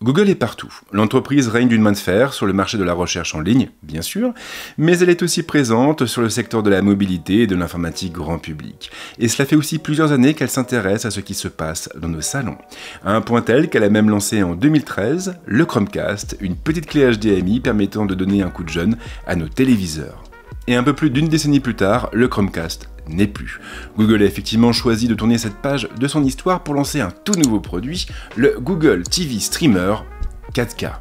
Google est partout. L'entreprise règne d'une main de fer sur le marché de la recherche en ligne, bien sûr, mais elle est aussi présente sur le secteur de la mobilité et de l'informatique grand public. Et cela fait aussi plusieurs années qu'elle s'intéresse à ce qui se passe dans nos salons. À un point tel qu'elle a même lancé en 2013 le Chromecast, une petite clé HDMI permettant de donner un coup de jeune à nos téléviseurs. Et un peu plus d'une décennie plus tard, le Chromecast n'est plus. Google a effectivement choisi de tourner cette page de son histoire pour lancer un tout nouveau produit, le Google TV Streamer 4K.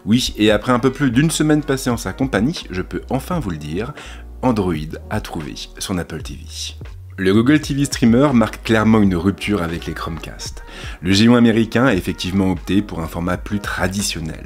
Oui, et après un peu plus d'une semaine passée en sa compagnie, je peux enfin vous le dire, Android a trouvé son Apple TV. Le Google TV Streamer marque clairement une rupture avec les Chromecast. Le géant américain a effectivement opté pour un format plus traditionnel.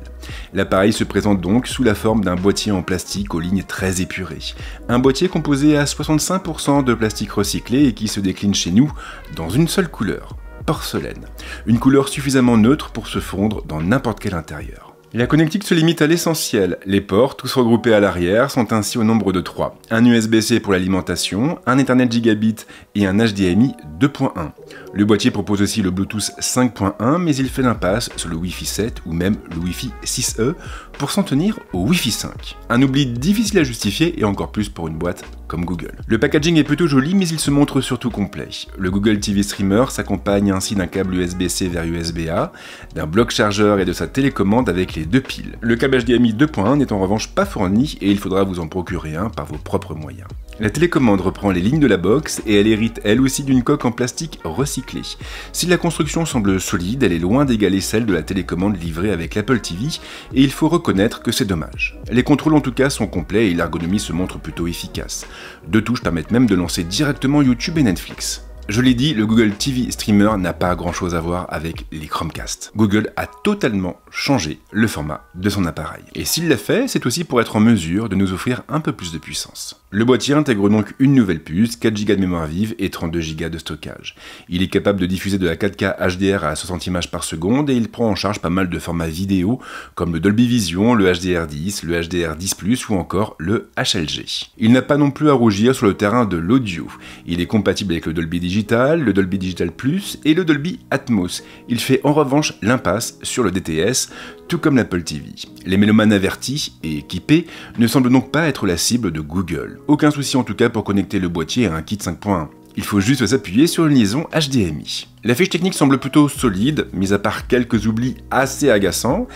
L'appareil se présente donc sous la forme d'un boîtier en plastique aux lignes très épurées. Un boîtier composé à 65% de plastique recyclé et qui se décline chez nous dans une seule couleur, porcelaine. Une couleur suffisamment neutre pour se fondre dans n'importe quel intérieur. La connectique se limite à l'essentiel. Les ports, tous regroupés à l'arrière, sont ainsi au nombre de 3. Un USB-C pour l'alimentation, un Ethernet Gigabit et un HDMI 2.1. Le boîtier propose aussi le Bluetooth 5.1, mais il fait l'impasse sur le Wi-Fi 7 ou même le Wi-Fi 6E pour s'en tenir au Wi-Fi 5. Un oubli difficile à justifier et encore plus pour une boîte comme Google. Le packaging est plutôt joli, mais il se montre surtout complet. Le Google TV Streamer s'accompagne ainsi d'un câble USB-C vers USB-A, d'un bloc chargeur et de sa télécommande avec les 2 piles. Le câble HDMI 2.1 n'est en revanche pas fourni et il faudra vous en procurer un par vos propres moyens. La télécommande reprend les lignes de la box et elle hérite elle aussi d'une coque en plastique recyclée. Si la construction semble solide, elle est loin d'égaler celle de la télécommande livrée avec l'Apple TV et il faut reconnaître que c'est dommage. Les contrôles en tout cas sont complets et l'ergonomie se montre plutôt efficace. 2 touches permettent même de lancer directement YouTube et Netflix. Je l'ai dit, le Google TV Streamer n'a pas grand chose à voir avec les Chromecast. Google a totalement changé le format de son appareil. Et s'il l'a fait, c'est aussi pour être en mesure de nous offrir un peu plus de puissance. Le boîtier intègre donc une nouvelle puce, 4 Go de mémoire vive et 32 Go de stockage. Il est capable de diffuser de la 4K HDR à 60 images par seconde et il prend en charge pas mal de formats vidéo comme le Dolby Vision, le HDR10, le HDR10+, ou encore le HLG. Il n'a pas non plus à rougir sur le terrain de l'audio. Il est compatible avec le Dolby Digital, le Dolby Digital Plus et le Dolby Atmos. Il fait en revanche l'impasse sur le DTS, tout comme l'Apple TV. Les mélomanes avertis et équipés ne semblent donc pas être la cible de Google. Aucun souci en tout cas pour connecter le boîtier à un kit 5.1. Il faut juste s'appuyer sur une liaison HDMI. La fiche technique semble plutôt solide, mis à part quelques oublis assez agaçants.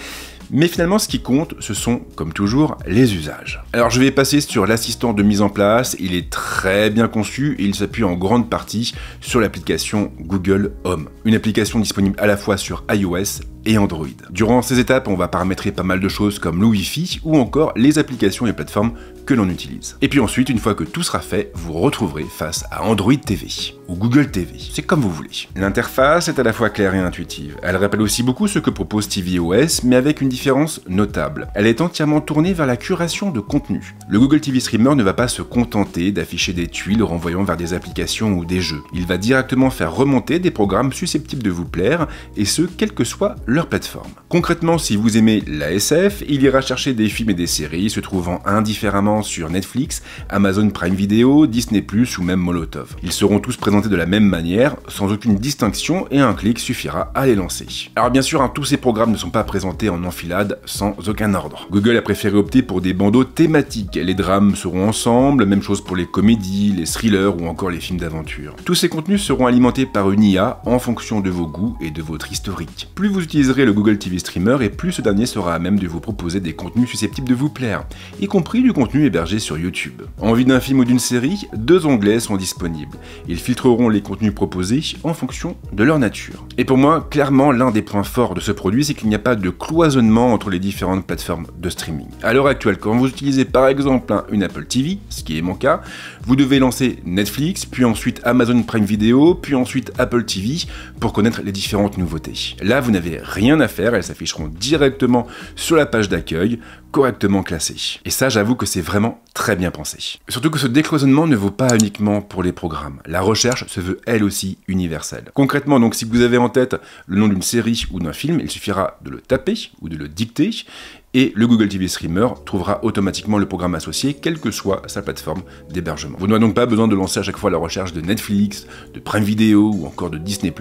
Mais finalement, ce qui compte, ce sont, comme toujours, les usages. Alors je vais passer sur l'assistant de mise en place, il est très bien conçu et il s'appuie en grande partie sur l'application Google Home. Une application disponible à la fois sur iOS et Android. Durant ces étapes, on va paramétrer pas mal de choses comme le Wi-Fi ou encore les applications et plateformes que l'on utilise. Et puis ensuite, une fois que tout sera fait, vous retrouverez face à Android TV ou Google TV, c'est comme vous voulez. L'interface est à la fois claire et intuitive. Elle rappelle aussi beaucoup ce que propose tvOS, mais avec une différence notable. Elle est entièrement tournée vers la curation de contenu. Le Google TV Streamer ne va pas se contenter d'afficher des tuiles renvoyant vers des applications ou des jeux. Il va directement faire remonter des programmes susceptibles de vous plaire, et ce, quelle que soit leur plateforme. Concrètement, si vous aimez l'ASF, il ira chercher des films et des séries se trouvant indifféremment sur Netflix, Amazon Prime Video, Disney+, ou même Molotov. Ils seront tous présentés de la même manière, sans aucune distinction, et un clic suffira à les lancer. Alors bien sûr, tous ces programmes ne sont pas présentés en enfilade sans aucun ordre. Google a préféré opter pour des bandeaux thématiques. Les drames seront ensemble, même chose pour les comédies, les thrillers ou encore les films d'aventure. Tous ces contenus seront alimentés par une IA en fonction de vos goûts et de votre historique. Plus vous utiliserez le Google TV Streamer et plus ce dernier sera à même de vous proposer des contenus susceptibles de vous plaire, y compris du contenu hébergé sur YouTube. Envie d'un film ou d'une série, 2 onglets sont disponibles. Ils filtreront les contenus proposés en fonction de leur nature. Et pour moi, clairement, l'un des points forts de ce produit, c'est qu'il n'y a pas de cloisonnement entre les différentes plateformes de streaming. À l'heure actuelle, quand vous utilisez par exemple une Apple TV, ce qui est mon cas, vous devez lancer Netflix, puis ensuite Amazon Prime Video, puis ensuite Apple TV pour connaître les différentes nouveautés. Là, vous n'avez rien à faire, elles s'afficheront directement sur la page d'accueil, correctement classées. Et ça, j'avoue que c'est vraiment très bien pensé. Surtout que ce décloisonnement ne vaut pas uniquement pour les programmes. La recherche se veut elle aussi universelle. Concrètement, donc, si vous avez en tête le nom d'une série ou d'un film, il suffira de le taper ou de le dicter et le Google TV Streamer trouvera automatiquement le programme associé, quelle que soit sa plateforme d'hébergement. Vous n'aurez donc pas besoin de lancer à chaque fois la recherche de Netflix, de Prime Video ou encore de Disney+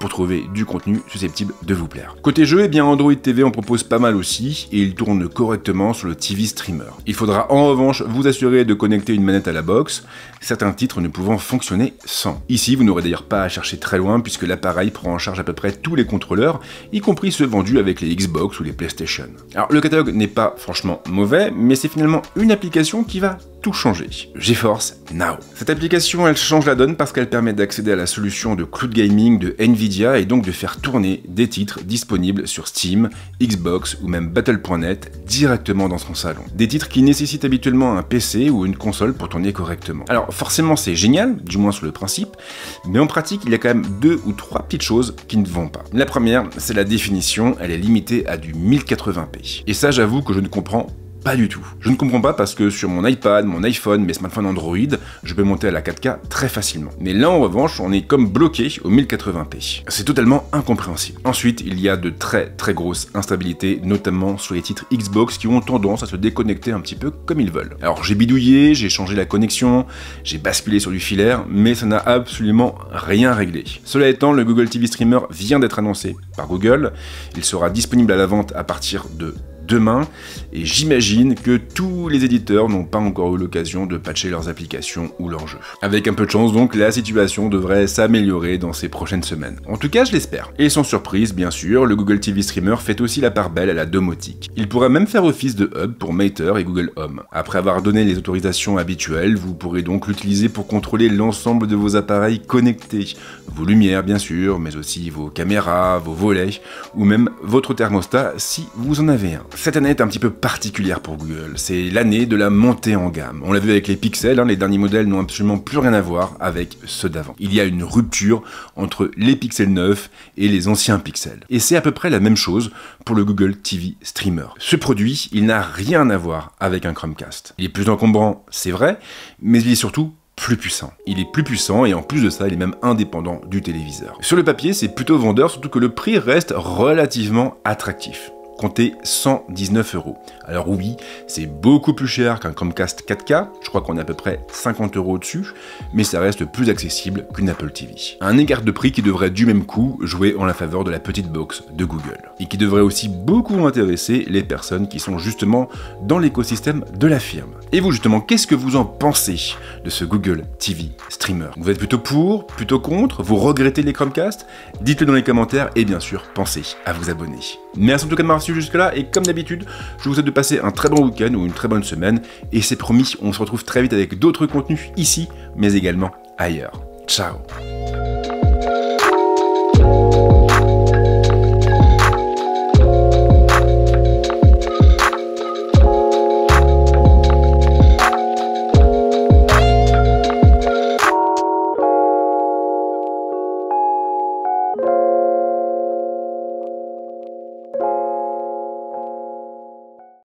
pour trouver du contenu susceptible de vous plaire. Côté jeu, eh bien Android TV en propose pas mal aussi, et il tourne correctement sur le TV Streamer. Il faudra en revanche vous assurer de connecter une manette à la box, certains titres ne pouvant fonctionner sans. Ici, vous n'aurez d'ailleurs pas à chercher très loin puisque l'appareil prend en charge à peu près tous les contrôleurs, y compris ceux vendus avec les Xbox ou les PlayStation. Alors le catalogue n'est pas franchement mauvais, mais c'est finalement une application qui va tout changer. GeForce Now. Cette application, elle change la donne parce qu'elle permet d'accéder à la solution de cloud gaming de Nvidia et donc de faire tourner des titres disponibles sur Steam, Xbox ou même Battle.net directement dans son salon. Des titres qui nécessitent habituellement un PC ou une console pour tourner correctement. Alors forcément c'est génial, du moins sur le principe, mais en pratique il y a quand même 2 ou 3 petites choses qui ne vont pas. La première, c'est la définition, elle est limitée à du 1080p. Et ça j'avoue que je ne comprends pas du tout. Je ne comprends pas parce que sur mon iPad, mon iPhone, mes smartphones Android, je peux monter à la 4K très facilement. Mais là en revanche, on est comme bloqué au 1080p. C'est totalement incompréhensible. Ensuite, il y a de très grosses instabilités, notamment sur les titres Xbox qui ont tendance à se déconnecter un petit peu comme ils veulent. Alors j'ai bidouillé, j'ai changé la connexion, j'ai basculé sur du filaire, mais ça n'a absolument rien réglé. Cela étant, le Google TV Streamer vient d'être annoncé par Google. Il sera disponible à la vente à partir de demain, et j'imagine que tous les éditeurs n'ont pas encore eu l'occasion de patcher leurs applications ou leurs jeux. Avec un peu de chance donc, la situation devrait s'améliorer dans ces prochaines semaines. En tout cas, je l'espère. Et sans surprise, bien sûr, le Google TV Streamer fait aussi la part belle à la domotique. Il pourra même faire office de hub pour Matter et Google Home. Après avoir donné les autorisations habituelles, vous pourrez donc l'utiliser pour contrôler l'ensemble de vos appareils connectés. Vos lumières, bien sûr, mais aussi vos caméras, vos volets, ou même votre thermostat si vous en avez un. Cette année est un petit peu particulière pour Google, c'est l'année de la montée en gamme. On l'a vu avec les Pixels, les derniers modèles n'ont absolument plus rien à voir avec ceux d'avant. Il y a une rupture entre les Pixels 9 et les anciens Pixels. Et c'est à peu près la même chose pour le Google TV Streamer. Ce produit, il n'a rien à voir avec un Chromecast. Il est plus encombrant, c'est vrai, mais il est surtout plus puissant. Il est plus puissant et en plus de ça, il est même indépendant du téléviseur. Sur le papier, c'est plutôt vendeur, surtout que le prix reste relativement attractif. Comptez 119 €. Alors oui, c'est beaucoup plus cher qu'un Chromecast 4K, je crois qu'on est à peu près 50 € au-dessus, mais ça reste plus accessible qu'une Apple TV. Un écart de prix qui devrait du même coup jouer en la faveur de la petite box de Google, et qui devrait aussi beaucoup intéresser les personnes qui sont justement dans l'écosystème de la firme. Et vous justement, qu'est-ce que vous en pensez de ce Google TV Streamer? Vous êtes plutôt pour, plutôt contre? Vous regrettez les Chromecast? Dites-le dans les commentaires et bien sûr, pensez à vous abonner. Merci en tout cas de m'avoir suivi jusque-là et comme d'habitude, je vous souhaite de passer un très bon week-end ou une très bonne semaine et c'est promis, on se retrouve très vite avec d'autres contenus ici, mais également ailleurs. Ciao!